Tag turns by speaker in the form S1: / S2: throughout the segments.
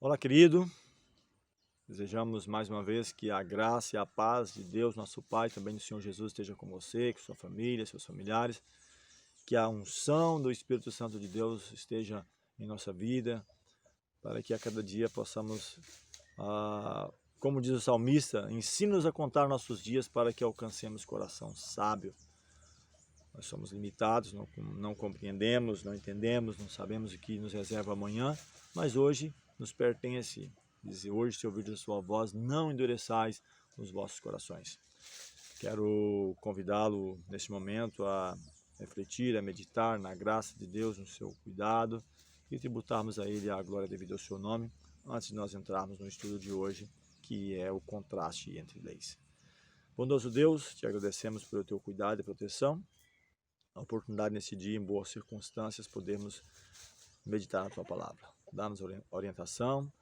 S1: Olá, querido. Desejamos mais uma vez que a graça e a paz de Deus, nosso Pai, também do Senhor Jesus, esteja com você, com sua família, seus familiares. Que a unção do Espírito Santo de Deus esteja em nossa vida, para que a cada dia possamos, como diz o salmista, ensina-nos a contar nossos dias para que alcancemos coração sábio. Nós somos limitados, não compreendemos, não entendemos, não sabemos o que nos reserva amanhã, mas hoje nos pertence. Diz: hoje, se ouvirdes a sua voz, não endureçais os vossos corações. Quero convidá-lo neste momento a refletir, a meditar na graça de Deus, no seu cuidado e tributarmos a Ele a glória devido ao seu nome, antes de nós entrarmos no estudo de hoje, que é o contraste entre leis. Bondoso Deus, te agradecemos pelo teu cuidado e proteção, a oportunidade nesse dia, em boas circunstâncias, podermos meditar na tua palavra. Dá-nos orientação,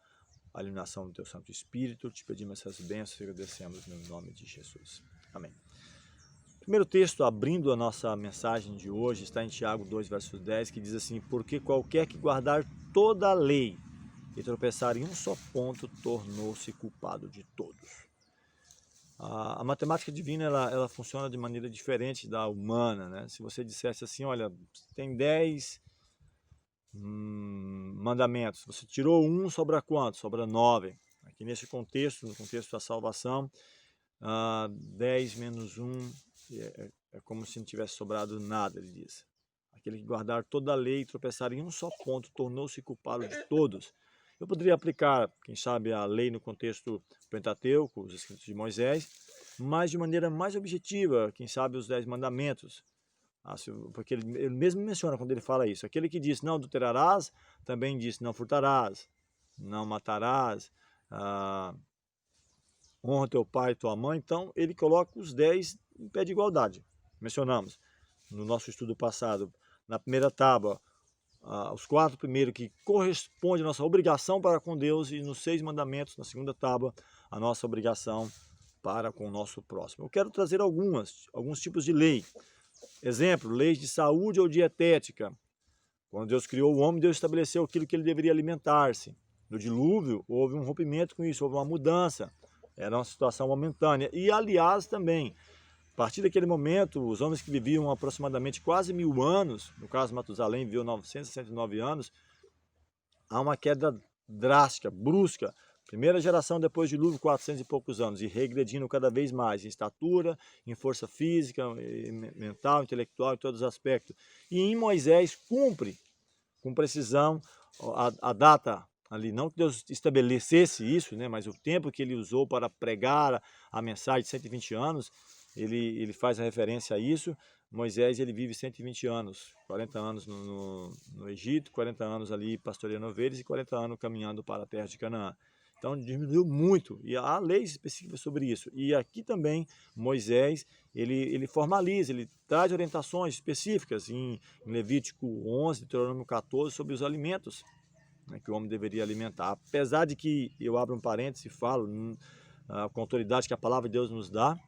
S1: a iluminação do teu Santo Espírito. Te pedimos essas bênçãos e agradecemos no nome de Jesus. Amém. O primeiro texto, abrindo a nossa mensagem de hoje, está em Tiago 2, verso 10, que diz assim: porque qualquer que guardar toda a lei e tropeçar em um só ponto, tornou-se culpado de todos. A matemática divina ela funciona de maneira diferente da humana, né? Se você dissesse assim, olha, tem 10 mandamentos, você tirou um, sobra quanto? Sobra 9. Aqui nesse contexto, no contexto da salvação, 10 menos 1 é como se não tivesse sobrado nada, ele diz. Aquele que guardar toda a lei e tropeçar em um só ponto, tornou-se culpado de todos. Eu poderia aplicar, quem sabe, a lei no contexto Pentateuco, os escritos de Moisés, mas de maneira mais objetiva, quem sabe, os 10 mandamentos. Porque ele mesmo menciona quando ele fala isso. Aquele que diz não adulterarás, também diz não furtarás, não matarás, honra teu pai e tua mãe. Então, ele coloca os 10 em pé de igualdade. Mencionamos no nosso estudo passado, na primeira tábua, os 4 primeiros que correspondem à nossa obrigação para com Deus, e nos 6 mandamentos, na segunda tábua, a nossa obrigação para com o nosso próximo. Eu quero trazer alguns tipos de lei. Exemplo, leis de saúde ou dietética. Quando Deus criou o homem, Deus estabeleceu aquilo que ele deveria alimentar-se. No dilúvio, houve um rompimento com isso, houve uma mudança. Era uma situação momentânea. E, aliás, também, a partir daquele momento, os homens que viviam aproximadamente quase 1000 anos, no caso Matusalém viveu 969 anos, há uma queda drástica, brusca. Primeira geração depois do dilúvio, 400 e poucos anos, e regredindo cada vez mais em estatura, em força física, mental, intelectual, em todos os aspectos. E em Moisés cumpre com precisão a data ali, não que Deus estabelecesse isso, né, mas o tempo que ele usou para pregar a mensagem de 120 anos, ele faz a referência a isso. Moisés, ele vive 120 anos, 40 anos no Egito, 40 anos ali pastoreando ovelhas e 40 anos caminhando para a terra de Canaã. Então diminuiu muito, e há leis específicas sobre isso. E aqui também Moisés, ele formaliza, ele traz orientações específicas em Levítico 11, Deuteronômio 14, sobre os alimentos, né, que o homem deveria alimentar. Apesar de que, eu abro um parênteses e falo, com a autoridade que a palavra de Deus nos dá,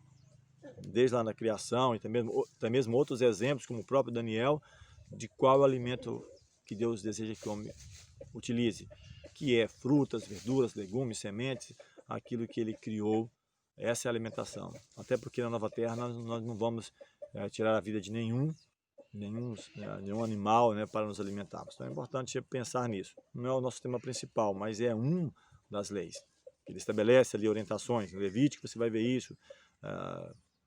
S1: desde lá na criação, e até mesmo outros exemplos, como o próprio Daniel, de qual alimento que Deus deseja que o homem utilize, que é frutas, verduras, legumes, sementes, aquilo que ele criou. Essa é a alimentação. Até porque na nova terra nós não vamos tirar a vida de nenhum animal, né, para nos alimentarmos. Então é importante pensar nisso. Não é o nosso tema principal, mas é um das leis. Ele estabelece ali orientações. No Levítico você vai ver isso.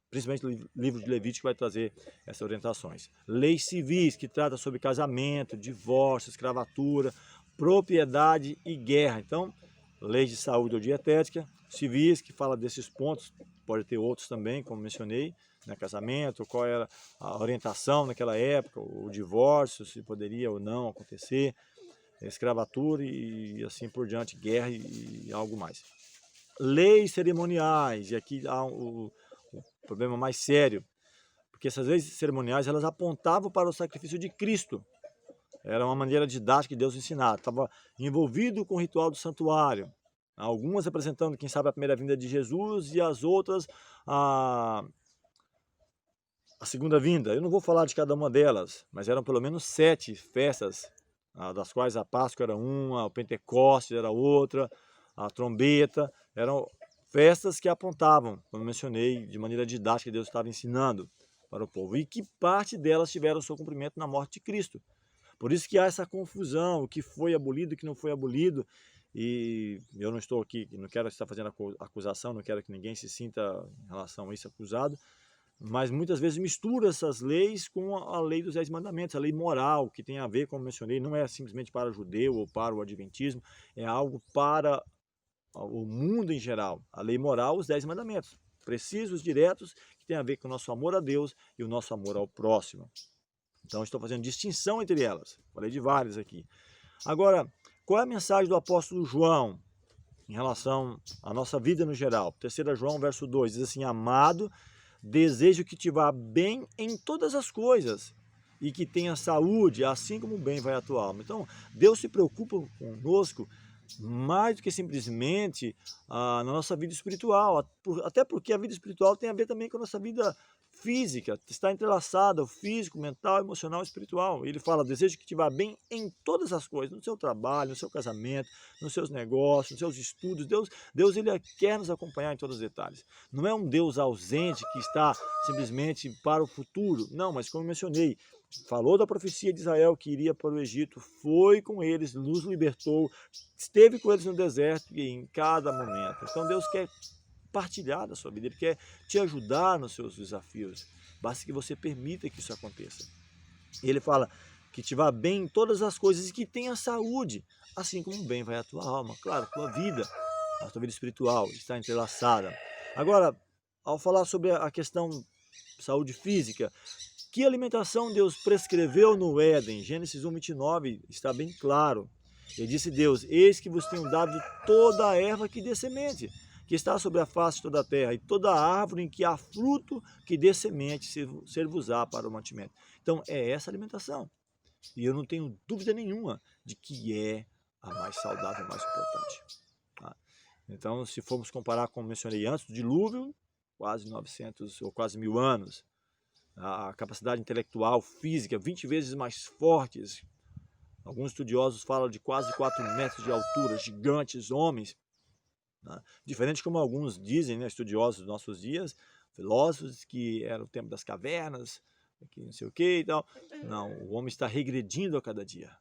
S1: Principalmente o livro de Levítico vai trazer essas orientações. Leis civis, que trata sobre casamento, divórcio, escravatura, propriedade e guerra. Então, leis de saúde ou dietética, civis, que fala desses pontos, pode ter outros também, como mencionei, né, casamento, qual era a orientação naquela época, o divórcio, se poderia ou não acontecer, escravatura e assim por diante, guerra e algo mais. Leis cerimoniais, e aqui há o problema mais sério, porque essas leis cerimoniais elas apontavam para o sacrifício de Cristo. Era uma maneira didática de Deus ensinar. Estava envolvido com o ritual do santuário. Algumas representando, quem sabe, a primeira vinda de Jesus, e as outras a segunda vinda. Eu não vou falar de cada uma delas, mas eram pelo menos 7 festas das quais a Páscoa era uma, o Pentecostes era outra, a trombeta, eram festas que apontavam, como eu mencionei, de maneira didática, Deus estava ensinando para o povo, e que parte delas tiveram seu cumprimento na morte de Cristo. Por isso que há essa confusão, o que foi abolido, o que não foi abolido, e eu não estou aqui, não quero estar fazendo acusação, não quero que ninguém se sinta em relação a isso acusado, mas muitas vezes mistura essas leis com a lei dos 10 mandamentos, a lei moral, que tem a ver, como mencionei, não é simplesmente para o judeu ou para o adventismo, é algo para o mundo em geral. A lei moral, os 10 mandamentos, precisos, diretos, que tem a ver com o nosso amor a Deus e o nosso amor ao próximo. Então, estou fazendo distinção entre elas. Falei de várias aqui. Agora, qual é a mensagem do apóstolo João em relação à nossa vida no geral? 3 João, verso 2, diz assim: amado, desejo que te vá bem em todas as coisas e que tenha saúde, assim como bem vai a tua alma. Então, Deus se preocupa conosco mais do que simplesmente na nossa vida espiritual, até porque a vida espiritual tem a ver também com a nossa vida física, está entrelaçada, o físico, mental, emocional, espiritual. Ele fala, desejo que te vá bem em todas as coisas, no seu trabalho, no seu casamento, nos seus negócios, nos seus estudos. Deus ele quer nos acompanhar em todos os detalhes. Não é um Deus ausente que está simplesmente para o futuro, não, mas como eu mencionei, falou da profecia de Israel que iria para o Egito, foi com eles, nos libertou, esteve com eles no deserto e em cada momento. Então Deus quer partilhar da sua vida, Ele quer te ajudar nos seus desafios. Basta que você permita que isso aconteça. Ele fala que te vá bem em todas as coisas e que tenha saúde, assim como bem vai a tua alma. Claro, a tua vida espiritual está entrelaçada. Agora, ao falar sobre a questão saúde física, que alimentação Deus prescreveu no Éden? Gênesis 1:29 está bem claro. Ele disse Deus, eis que vos tenho dado toda a erva que dê semente, que está sobre a face de toda a terra, e toda a árvore em que há fruto que dê semente, ser-vos-á para o mantimento. Então é essa alimentação. E eu não tenho dúvida nenhuma de que é a mais saudável, a mais importante. Tá? Então, se formos comparar, como mencionei antes, o dilúvio, quase 900 ou quase 1000 anos, a capacidade intelectual, física, 20 vezes mais fortes. Alguns estudiosos falam de quase 4 metros de altura, gigantes homens. Né? Diferente como alguns dizem, né, estudiosos dos nossos dias, filósofos, que era o tempo das cavernas, que não sei o que e tal. Não, o homem está regredindo a cada dia.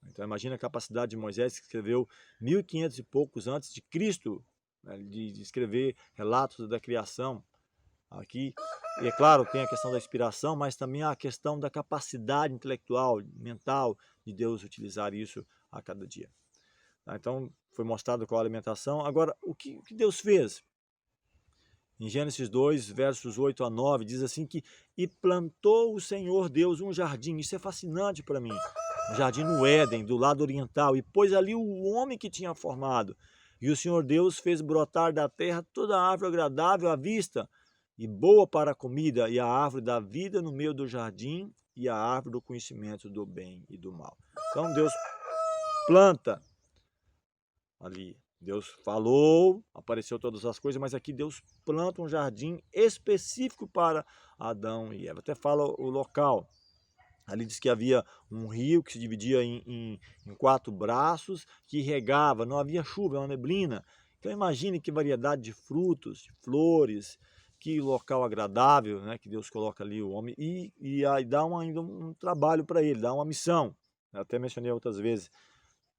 S1: Então imagina a capacidade de Moisés, que escreveu 1500 e poucos antes de Cristo, né, de escrever relatos da criação. Aqui, e é claro, tem a questão da inspiração, mas também a questão da capacidade intelectual, mental, de Deus utilizar isso a cada dia. Então, foi mostrado qual a alimentação. Agora, o que Deus fez? Em Gênesis 2, versos 8 a 9, diz assim que e plantou o Senhor Deus um jardim. Isso é fascinante para mim. Um jardim no Éden, do lado oriental, e pôs ali o homem que tinha formado. E o Senhor Deus fez brotar da terra toda a árvore agradável à vista, e boa para a comida, e a árvore da vida no meio do jardim, e a árvore do conhecimento do bem e do mal. Então Deus planta ali. Deus falou, apareceu todas as coisas, mas aqui Deus planta um jardim específico para Adão e Eva. Até fala o local. Ali diz que havia um rio que se dividia em 4 braços, que regava, não havia chuva, é uma neblina. Então imagine que variedade de frutos, de flores, que local agradável, né, que Deus coloca ali o homem, e aí dá ainda um trabalho para ele, dá uma missão. Eu até mencionei outras vezes,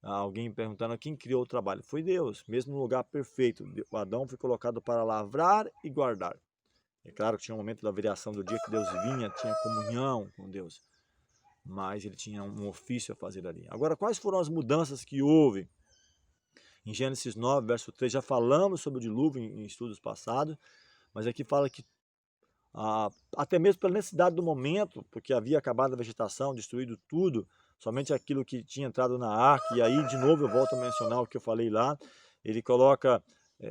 S1: alguém perguntando quem criou o trabalho. Foi Deus, mesmo no lugar perfeito. O Adão foi colocado para lavrar e guardar. É claro que tinha um momento da variação do dia que Deus vinha, tinha comunhão com Deus, mas ele tinha um ofício a fazer ali. Agora, quais foram as mudanças que houve? Em Gênesis 9, verso 3, já falamos sobre o dilúvio em estudos passados, mas aqui fala que até mesmo pela necessidade do momento, porque havia acabado a vegetação, destruído tudo, somente aquilo que tinha entrado na arca, e aí de novo eu volto a mencionar o que eu falei lá, ele coloca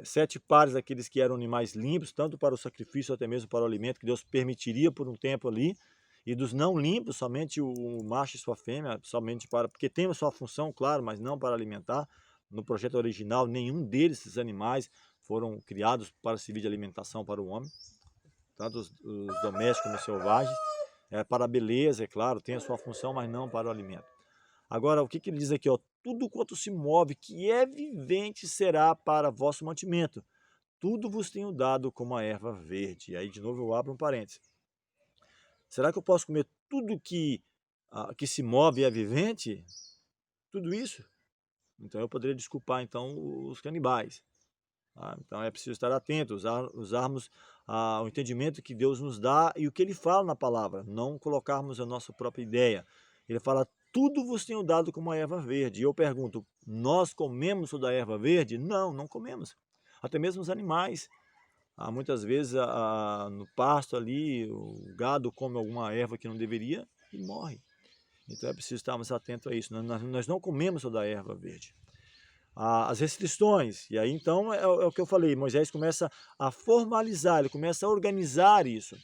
S1: 7 pares daqueles que eram animais limpos, tanto para o sacrifício até mesmo para o alimento, que Deus permitiria por um tempo ali, e dos não limpos, somente o macho e sua fêmea, somente para, porque tem a sua função, claro, mas não para alimentar. No projeto original, nenhum desses animais foram criados para servir de alimentação para o homem, tanto os domésticos como os selvagens, para a beleza, é claro, tem a sua função, mas não para o alimento. Agora, o que ele diz aqui? Ó, tudo quanto se move, que é vivente, será para vosso mantimento. Tudo vos tenho dado como a erva verde. E aí, de novo, eu abro um parênteses. Será que eu posso comer tudo que se move e é vivente? Tudo isso? Então, eu poderia desculpar, então, os canibais. Então, é preciso estar atento, usarmos o entendimento que Deus nos dá e o que Ele fala na palavra, não colocarmos a nossa própria ideia. Ele fala, tudo vos tenho dado como a erva verde. E eu pergunto, nós comemos toda a erva verde? Não, não comemos. Até mesmo os animais. Muitas vezes no pasto ali, o gado come alguma erva que não deveria e morre. Então é preciso estarmos atentos a isso. Nós não comemos toda a erva verde. As restrições, e aí então é o que eu falei, Moisés começa a formalizar, ele começa a organizar isso.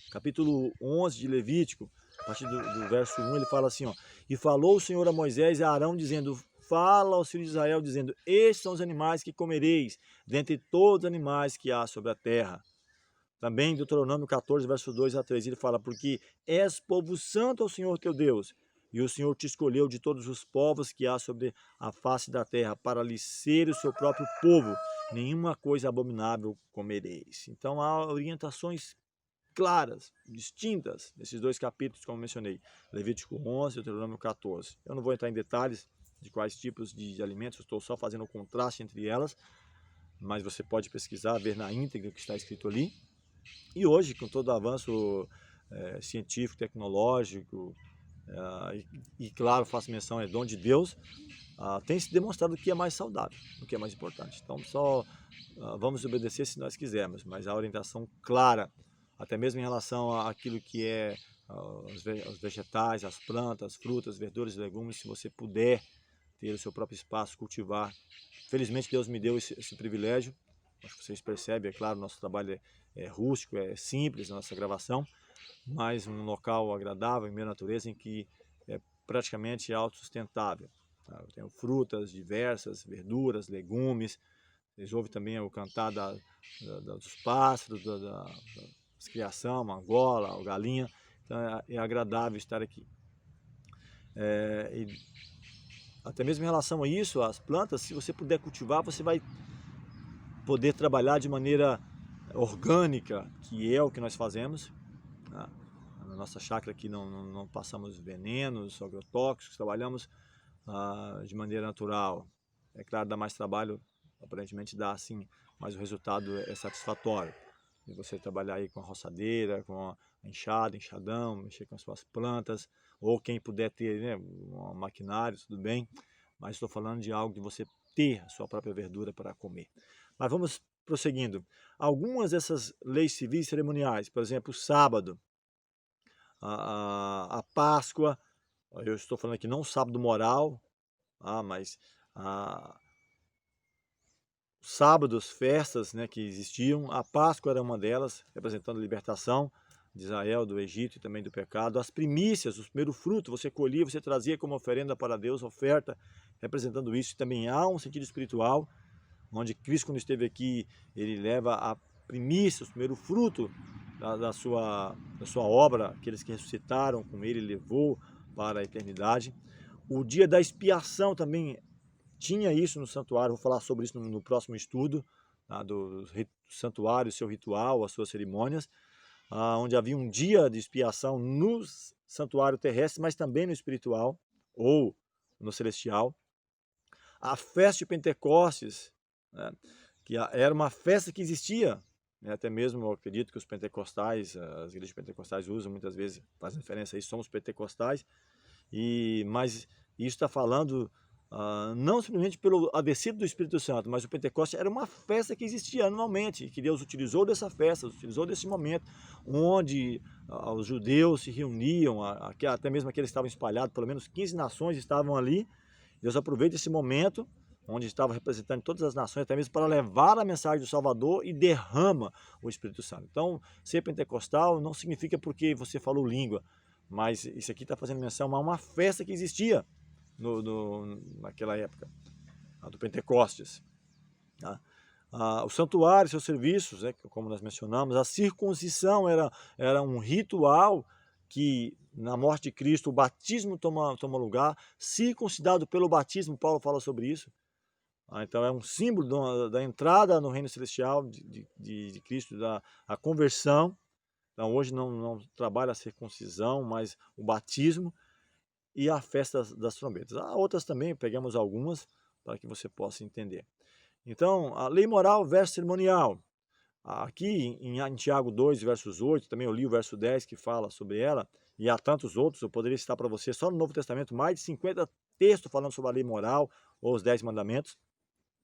S1: Capítulo 11 de Levítico, a partir do verso 1, ele fala assim, ó, e falou o Senhor a Moisés e a Arão, dizendo, fala aos filhos de Israel, dizendo, estes são os animais que comereis, dentre todos os animais que há sobre a terra. Também Deuteronômio 14, versos 2 a 3, ele fala, porque és povo santo ao Senhor teu Deus, e o Senhor te escolheu de todos os povos que há sobre a face da terra, para lhe ser o seu próprio povo, nenhuma coisa abominável comereis. Então há orientações claras, distintas, nesses dois capítulos, como mencionei, Levítico 11 e Deuteronômio 14. Eu não vou entrar em detalhes de quais tipos de alimentos, estou só fazendo o contraste entre elas, mas você pode pesquisar, ver na íntegra o que está escrito ali. E hoje, com todo o avanço científico, tecnológico, claro, faço menção, é dom de Deus, tem se demonstrado o que é mais saudável, o que é mais importante. Então, só vamos obedecer se nós quisermos, mas a orientação clara, até mesmo em relação àquilo que é os vegetais, as plantas, frutas, verduras e legumes, se você puder ter o seu próprio espaço, cultivar. Felizmente, Deus me deu esse privilégio. Acho que vocês percebem, é claro, nosso trabalho é rústico, é simples a nossa gravação, mas um local agradável, em meio à natureza, em que é praticamente autossustentável. Eu tenho frutas diversas, verduras, legumes. Vocês ouvem também o cantar dos pássaros, da criação, uma angola, a galinha. Então é agradável estar aqui. E até mesmo em relação a isso, as plantas, se você puder cultivar, você vai poder trabalhar de maneira orgânica, que é o que nós fazemos. Na nossa chácara aqui não passamos venenos, agrotóxicos, trabalhamos de maneira natural. É claro, dá mais trabalho, aparentemente dá sim, mas o resultado é satisfatório. E você trabalhar aí com a roçadeira, com a enxada, enxadão, mexer com as suas plantas, ou quem puder ter, né, um maquinário, tudo bem, mas estou falando de algo de você ter a sua própria verdura para comer. Mas vamos prosseguindo. Algumas dessas leis civis cerimoniais, por exemplo, o sábado, a Páscoa, eu estou falando aqui não o sábado moral, mas sábados, festas, né, que existiam, a Páscoa era uma delas, representando a libertação de Israel do Egito e também do pecado. As primícias, o primeiro fruto, você colhia, você trazia como oferenda para Deus, oferta, representando isso. Também há um sentido espiritual, onde Cristo, quando esteve aqui, ele leva a primícia, o primeiro fruto da sua obra, aqueles que ressuscitaram com ele, levou para a eternidade. O dia da expiação também tinha isso no santuário, vou falar sobre isso no próximo estudo, do santuário, seu ritual, as suas cerimônias, onde havia um dia de expiação no santuário terrestre, mas também no espiritual, ou no celestial. A festa de Pentecostes, né, que era uma festa que existia, né, até mesmo eu acredito que os pentecostais, as igrejas pentecostais usam muitas vezes, faz referência a isso, somos pentecostais, mas isso está falando não simplesmente pelo a descida do Espírito Santo, mas o Pentecoste era uma festa que existia anualmente, que Deus utilizou dessa festa, utilizou desse momento, onde os judeus se reuniam, até mesmo aqueles que estavam espalhados, pelo menos 15 nações estavam ali. Deus aproveita esse momento, onde estava representando todas as nações, até mesmo para levar a mensagem do Salvador e derrama o Espírito Santo. Então, ser pentecostal não significa porque você falou língua, mas isso aqui está fazendo menção a uma festa que existia naquela época, do Pentecostes. Tá? O santuário, seus serviços, né, como nós mencionamos, a circuncisão era um ritual que na morte de Cristo, o batismo toma lugar, circuncidado pelo batismo, Paulo fala sobre isso. Então é um símbolo da entrada no reino celestial de Cristo, a conversão. Então hoje não trabalha a circuncisão, mas o batismo e a festa das trombetas. Há outras também, pegamos algumas para que você possa entender. Então, a lei moral versus cerimonial. Aqui em Tiago 2, versos 8, também eu li o verso 10 que fala sobre ela, e há tantos outros, eu poderia citar para você só no Novo Testamento mais de 50 textos falando sobre a lei moral ou os 10 mandamentos.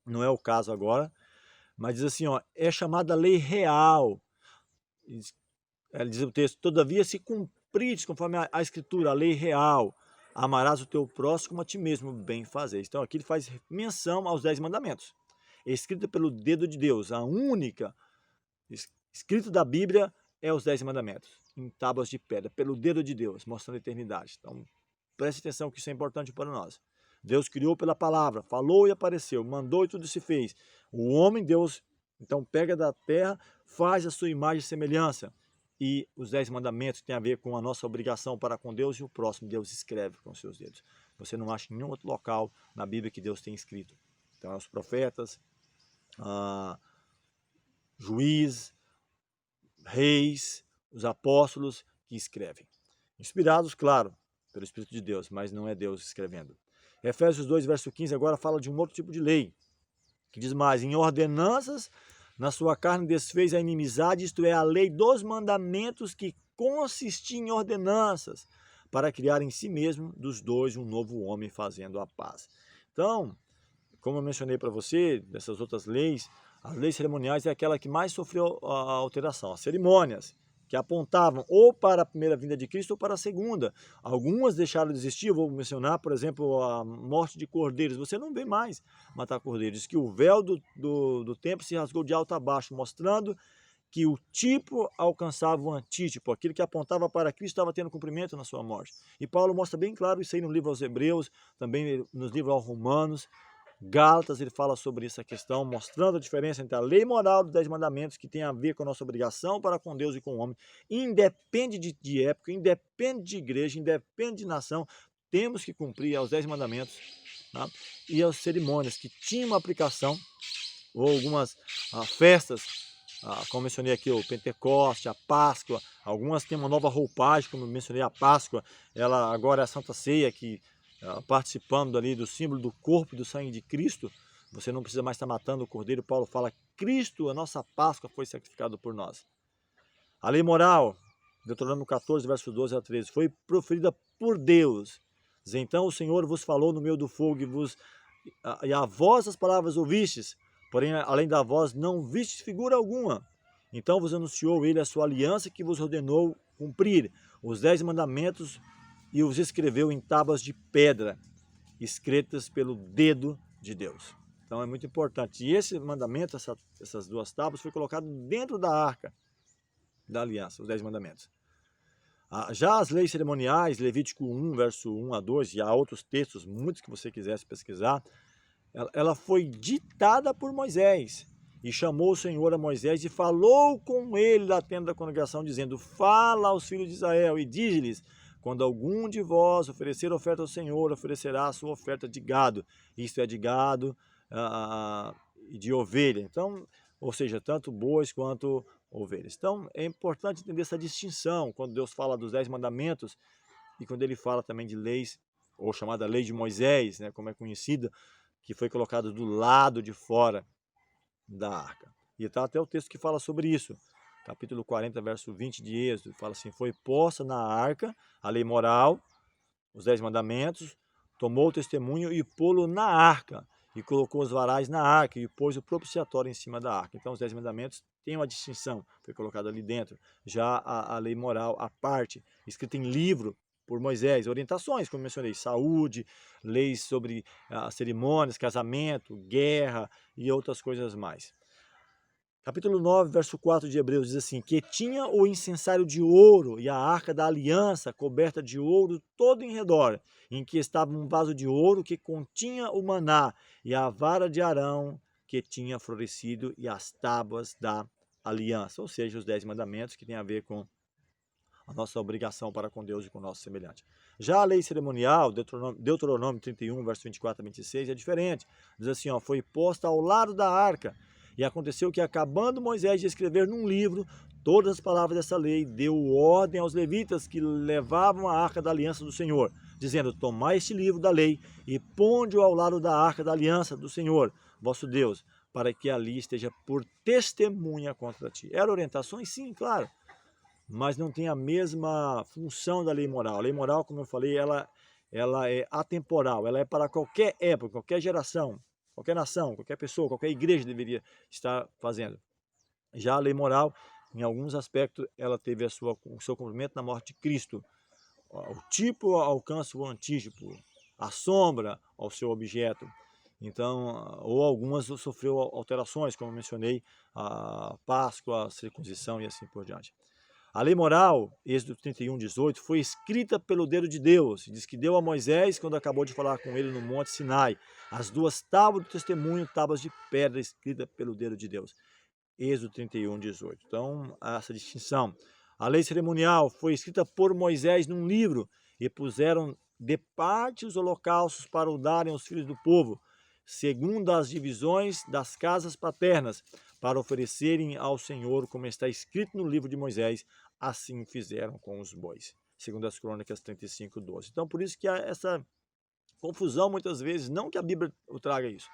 S1: Não é o caso agora, mas diz assim, ó, é chamada lei real. Ela diz o texto, todavia se cumprides conforme a escritura, a lei real, amarás o teu próximo como a ti mesmo, bem fazeis. Então aqui ele faz menção aos 10 mandamentos, escrita pelo dedo de Deus, a única escrito da Bíblia é os 10 mandamentos, em tábuas de pedra, pelo dedo de Deus, mostrando a eternidade. Então preste atenção que isso é importante para nós. Deus criou pela palavra, falou e apareceu, mandou e tudo se fez. O homem, Deus, então pega da terra, faz a sua imagem e semelhança. E os 10 mandamentos têm a ver com a nossa obrigação para com Deus e o próximo. Deus escreve com seus dedos. Você não acha em nenhum outro local na Bíblia que Deus tem escrito. Então, os profetas, juízes, reis, os apóstolos que escrevem. Inspirados, claro, pelo Espírito de Deus, mas não é Deus escrevendo. Efésios 2, verso 15, agora fala de um outro tipo de lei, que diz mais, em ordenanças, na sua carne desfez a inimizade, isto é, a lei dos mandamentos que consistia em ordenanças, para criar em si mesmo dos dois um novo homem fazendo a paz. Então, como eu mencionei para você, dessas outras leis, as leis cerimoniais é aquela que mais sofreu a alteração, as cerimônias, que apontavam ou para a primeira vinda de Cristo ou para a segunda. Algumas deixaram de existir, eu vou mencionar, por exemplo, a morte de cordeiros. Você não vê mais matar cordeiros. Diz que o véu do templo se rasgou de alto a baixo, mostrando que o tipo alcançava o antítipo, aquilo que apontava para Cristo estava tendo cumprimento na sua morte. E Paulo mostra bem claro isso aí no livro aos Hebreus, também nos livros aos Romanos, Gálatas, ele fala sobre essa questão, mostrando a diferença entre a lei moral dos 10 mandamentos, que tem a ver com a nossa obrigação para com Deus e com o homem, independe de época, independe de igreja, independe de nação, temos que cumprir aos 10 mandamentos, tá? E as cerimônias que tinham uma aplicação, ou algumas festas, como mencionei aqui, o Pentecoste, a Páscoa, algumas têm uma nova roupagem, como eu mencionei a Páscoa, ela agora é a Santa Ceia, que participando ali do símbolo do corpo e do sangue de Cristo, você não precisa mais estar matando o cordeiro. Paulo fala, Cristo, a nossa Páscoa, foi sacrificado por nós. A lei moral, Deuteronômio 14, verso 12 a 13, foi proferida por Deus. Diz, então o Senhor vos falou no meio do fogo e a vós as palavras ouvistes, porém além da voz não vistes figura alguma. Então vos anunciou ele a sua aliança que vos ordenou cumprir os 10 mandamentos e os escreveu em tábuas de pedra, escritas pelo dedo de Deus. Então é muito importante. E esse mandamento, essas duas tábuas, foi colocado dentro da arca da aliança, os 10 mandamentos. Já as leis cerimoniais, Levítico 1, verso 1 a 2, e há outros textos, muitos que você quisesse pesquisar, ela foi ditada por Moisés. E chamou o Senhor a Moisés e falou com ele da tenda da congregação, dizendo, fala aos filhos de Israel e diz-lhes, quando algum de vós oferecer oferta ao Senhor, oferecerá a sua oferta de gado. Isto é de gado e de ovelha. Então, ou seja, tanto bois quanto ovelhas. Então, é importante entender essa distinção, quando Deus fala dos 10 mandamentos e quando ele fala também de leis, ou chamada lei de Moisés, né, como é conhecida, que foi colocada do lado de fora da arca. E está até o texto que fala sobre isso. Capítulo 40, verso 20 de Êxodo, fala assim, foi posta na arca a lei moral, os 10 mandamentos, tomou o testemunho e pô-lo na arca, e colocou os varais na arca, e pôs o propiciatório em cima da arca. Então os 10 mandamentos têm uma distinção, foi colocado ali dentro. Já a lei moral, a parte, escrita em livro por Moisés, orientações, como mencionei, saúde, leis sobre cerimônias, casamento, guerra e outras coisas mais. Capítulo 9, verso 4 de Hebreus diz assim, que tinha o incensário de ouro e a arca da aliança coberta de ouro todo em redor, em que estava um vaso de ouro que continha o maná e a vara de Arão que tinha florescido e as tábuas da aliança, ou seja, os 10 mandamentos que tem a ver com a nossa obrigação para com Deus e com o nosso semelhante. Já a lei cerimonial, Deuteronômio 31, verso 24 a 26, é diferente. Diz assim, ó, foi posta ao lado da arca, e aconteceu que, acabando Moisés de escrever num livro todas as palavras dessa lei, deu ordem aos levitas que levavam a arca da aliança do Senhor, dizendo, tomai este livro da lei e ponde-o ao lado da arca da aliança do Senhor, vosso Deus, para que ali esteja por testemunha contra ti. Eram orientações? Sim, claro, mas não tem a mesma função da lei moral. A lei moral, como eu falei, ela é atemporal, ela é para qualquer época, qualquer geração, qualquer nação, qualquer pessoa, qualquer igreja deveria estar fazendo. Já a lei moral, em alguns aspectos, ela teve o seu cumprimento na morte de Cristo. O tipo alcança o antítipo, a sombra ao seu objeto. Então, ou algumas sofreu alterações, como eu mencionei, a Páscoa, a circuncisão e assim por diante. A lei moral, Êxodo 31, 18, foi escrita pelo dedo de Deus. Diz que deu a Moisés quando acabou de falar com ele no Monte Sinai. As duas tábuas do testemunho, tábuas de pedra escritas pelo dedo de Deus. Êxodo 31, 18. Então, essa distinção. A lei cerimonial foi escrita por Moisés num livro e puseram de parte os holocaustos para o darem aos filhos do povo, segundo as divisões das casas paternas, para oferecerem ao Senhor, como está escrito no livro de Moisés, assim fizeram com os bois. Segundo as Crônicas 35, 12. Então, por isso que há essa confusão muitas vezes, não que a Bíblia o traga isso.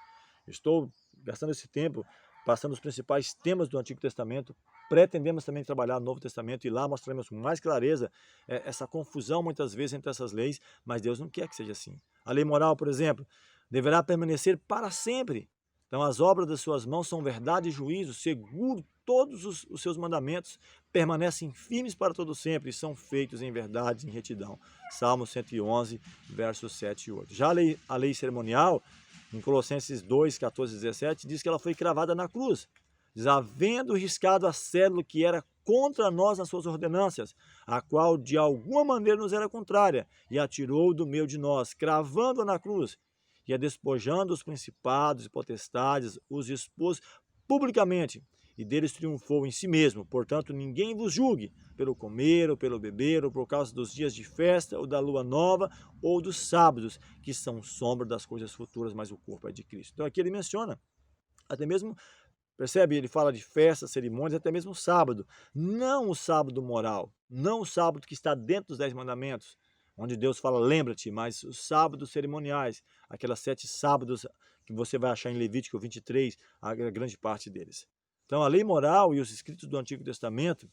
S1: Estou gastando esse tempo passando os principais temas do Antigo Testamento, pretendemos também trabalhar no Novo Testamento e lá mostraremos com mais clareza essa confusão muitas vezes entre essas leis, mas Deus não quer que seja assim. A lei moral, por exemplo, deverá permanecer para sempre. Então as obras das suas mãos são verdade e juízo, seguro todos os seus mandamentos permanecem firmes para todo sempre e são feitos em verdade e em retidão. Salmo 111, versos 7 e 8. Já a lei cerimonial, em Colossenses 2, 14 e 17, diz que ela foi cravada na cruz. Diz, havendo riscado a cédula que era contra nós nas suas ordenâncias, a qual de alguma maneira nos era contrária, e a tirou do meio de nós, cravando-a na cruz, e a despojando os principados e potestades, os expôs publicamente, e deles triunfou em si mesmo. Portanto, ninguém vos julgue pelo comer ou pelo beber, ou por causa dos dias de festa, ou da lua nova, ou dos sábados, que são sombra das coisas futuras, mas o corpo é de Cristo. Então aqui ele menciona, até mesmo, percebe? Ele fala de festas, cerimônias, até mesmo o sábado. Não o sábado moral, não o sábado que está dentro dos 10 mandamentos, onde Deus fala, lembra-te, mas os sábados cerimoniais, aquelas 7 sábados que você vai achar em Levítico 23, a grande parte deles. Então, a lei moral e os escritos do Antigo Testamento,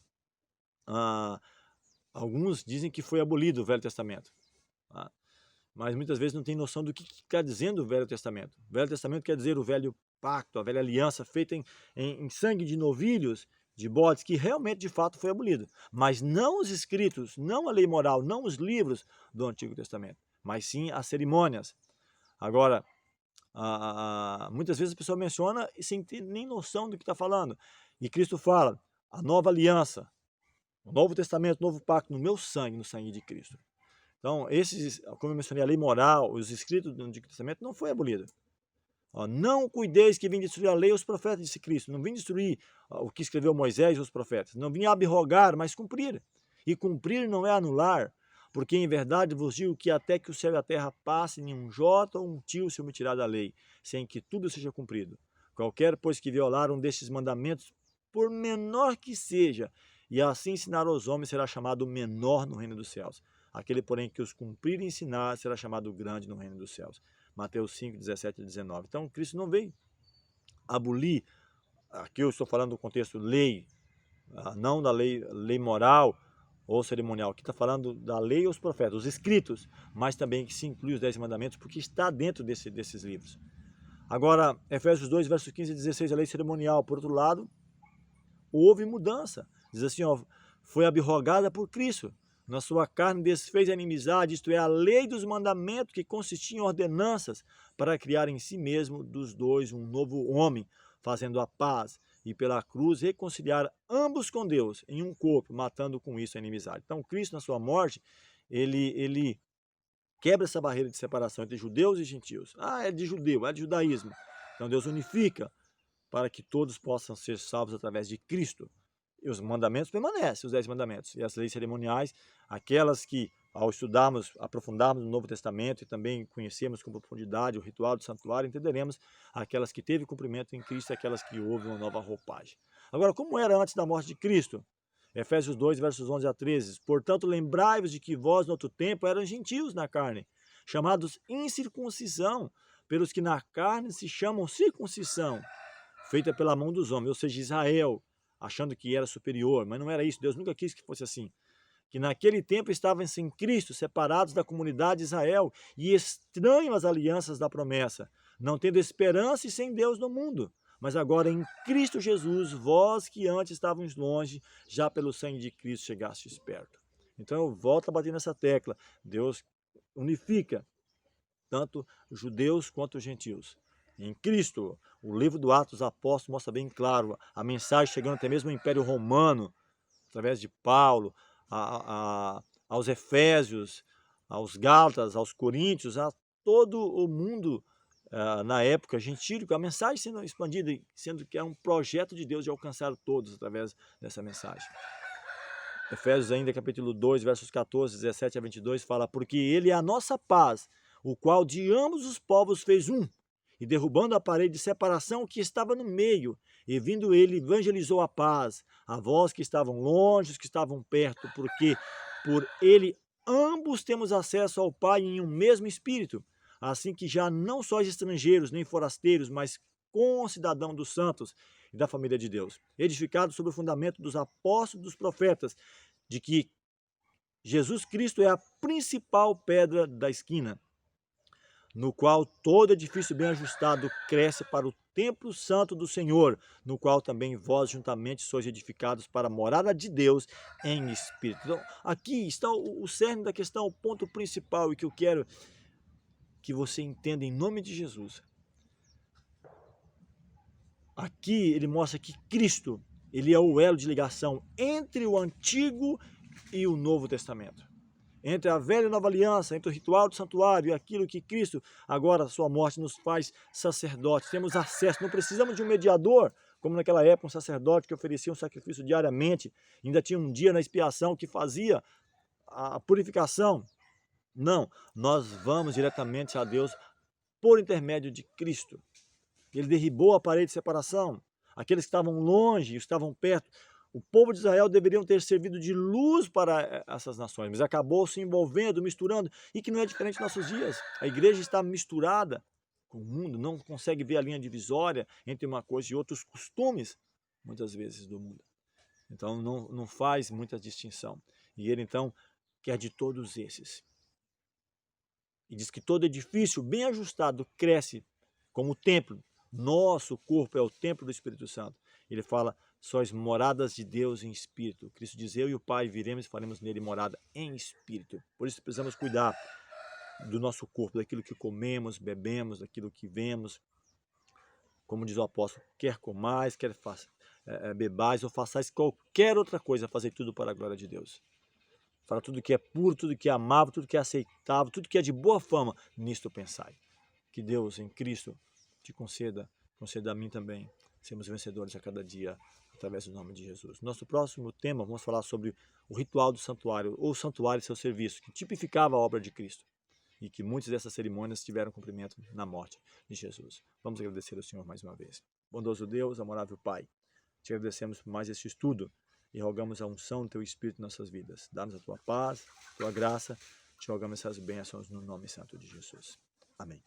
S1: alguns dizem que foi abolido o Velho Testamento, mas muitas vezes não tem noção do que está dizendo o Velho Testamento. O Velho Testamento quer dizer o velho pacto, a velha aliança feita em sangue de novilhos, de bodes, que realmente, de fato, foi abolido. Mas não os escritos, não a lei moral, não os livros do Antigo Testamento, mas sim as cerimônias. Agora, muitas vezes a pessoa menciona e sem ter nem noção do que está falando. E Cristo fala, a nova aliança, o Novo Testamento, o novo pacto, no meu sangue, no sangue de Cristo. Então, como eu mencionei, a lei moral, os escritos do Antigo Testamento não foi abolido. Não cuideis que vim destruir a lei e os profetas, disse Cristo. Não vim destruir o que escreveu Moisés e os profetas. Não vim abrogar, mas cumprir. E cumprir não é anular, porque em verdade vos digo que até que o céu e a terra passem, nenhum jota ou um tio se omitirá da lei, sem que tudo seja cumprido. Qualquer, pois, que violar um destes mandamentos, por menor que seja, e assim ensinar aos homens, será chamado menor no reino dos céus. Aquele, porém, que os cumprir e ensinar, será chamado grande no reino dos céus. Mateus 5, 17 e 19. Então, Cristo não veio abolir, aqui eu estou falando do contexto lei, não da lei moral ou cerimonial, aqui está falando da lei e os profetas, os escritos, mas também que se inclui os 10 mandamentos, porque está dentro desses livros. Agora, Efésios 2, versos 15 e 16, a lei cerimonial, por outro lado, houve mudança. Diz assim, foi abrogada por Cristo. Na sua carne desfez a inimizade, isto é, a lei dos mandamentos, que consistia em ordenanças, para criar em si mesmo dos dois um novo homem, fazendo a paz, e pela cruz reconciliar ambos com Deus em um corpo, matando com isso a inimizade. Então, Cristo, na sua morte, ele quebra essa barreira de separação entre judeus e gentios. É de judeu, é de judaísmo. Então, Deus unifica para que todos possam ser salvos através de Cristo. E os mandamentos permanecem, os 10 mandamentos. E as leis cerimoniais, aquelas que, ao estudarmos, aprofundarmos no Novo Testamento e também conhecermos com profundidade o ritual do santuário, entenderemos aquelas que teve cumprimento em Cristo e aquelas que houve uma nova roupagem. Agora, como era antes da morte de Cristo? Efésios 2, versos 11 a 13. Portanto, lembrai-vos de que vós, no outro tempo, eram gentios na carne, chamados incircuncisão, pelos que na carne se chamam circuncisão, feita pela mão dos homens, ou seja, Israel, achando que era superior, mas não era isso. Deus nunca quis que fosse assim. Que naquele tempo estavam sem Cristo, separados da comunidade de Israel e estranhos às alianças da promessa, não tendo esperança e sem Deus no mundo. Mas agora em Cristo Jesus, vós que antes estávamos longe, já pelo sangue de Cristo chegastes perto. Então eu volto a bater nessa tecla. Deus unifica tanto judeus quanto gentios. Em Cristo, o livro do Atos dos Apóstolos mostra bem claro a mensagem chegando até mesmo ao Império Romano, através de Paulo, aos Efésios, aos Gálatas, aos Coríntios, a todo o mundo na época gentílico, a mensagem sendo expandida, sendo que é um projeto de Deus de alcançar todos através dessa mensagem. Efésios ainda, capítulo 2, versos 14, 17 a 22, fala: porque ele é a nossa paz, o qual de ambos os povos fez um, e derrubando a parede de separação que estava no meio, e vindo ele evangelizou a paz, a vós que estavam longe, os que estavam perto, porque por ele ambos temos acesso ao Pai em um mesmo Espírito, assim que já não sois estrangeiros nem forasteiros, mas concidadãos dos santos e da família de Deus, edificados sobre o fundamento dos apóstolos e dos profetas, de que Jesus Cristo é a principal pedra da esquina, no qual todo edifício bem ajustado cresce para o templo santo do Senhor, no qual também vós juntamente sois edificados para a morada de Deus em Espírito. Então, aqui está o cerne da questão, o ponto principal, e que eu quero que você entenda em nome de Jesus. Aqui ele mostra que Cristo, ele é o elo de ligação entre o Antigo e o Novo Testamento, entre a velha e a nova aliança, entre o ritual do santuário e aquilo que Cristo, agora a sua morte, nos faz sacerdotes. Temos acesso, não precisamos de um mediador, como naquela época um sacerdote que oferecia um sacrifício diariamente, ainda tinha um dia na expiação que fazia a purificação. Não, nós vamos diretamente a Deus por intermédio de Cristo. Ele derribou a parede de separação. Aqueles que estavam longe e estavam perto, o povo de Israel deveriam ter servido de luz para essas nações, mas acabou se envolvendo, misturando, e que não é diferente dos nossos dias. A igreja está misturada com o mundo, não consegue ver a linha divisória entre uma coisa e outros costumes, muitas vezes, do mundo. Então não faz muita distinção. E ele então quer de todos esses. E diz que todo edifício bem ajustado cresce como o templo. Nosso corpo é o templo do Espírito Santo. Ele fala: sois moradas de Deus em Espírito. Cristo diz: eu e o Pai viremos e faremos nele morada em Espírito. Por isso precisamos cuidar do nosso corpo, daquilo que comemos, bebemos, daquilo que vemos. Como diz o apóstolo: quer comais, quer bebais ou façais qualquer outra coisa, fazei tudo para a glória de Deus. Fala: tudo que é puro, tudo que é amável, tudo que é aceitável, tudo que é de boa fama, nisto pensai. Que Deus em Cristo te conceda a mim também, sermos vencedores a cada dia, através do nome de Jesus. Nosso próximo tema, vamos falar sobre o ritual do santuário, ou o santuário e seu serviço, que tipificava a obra de Cristo, e que muitas dessas cerimônias tiveram cumprimento na morte de Jesus. Vamos agradecer ao Senhor mais uma vez. Bondoso Deus, amorável Pai, te agradecemos por mais este estudo, e rogamos a unção do Teu Espírito em nossas vidas. Dá-nos a Tua paz, a Tua graça, te rogamos essas bênçãos no nome santo de Jesus. Amém.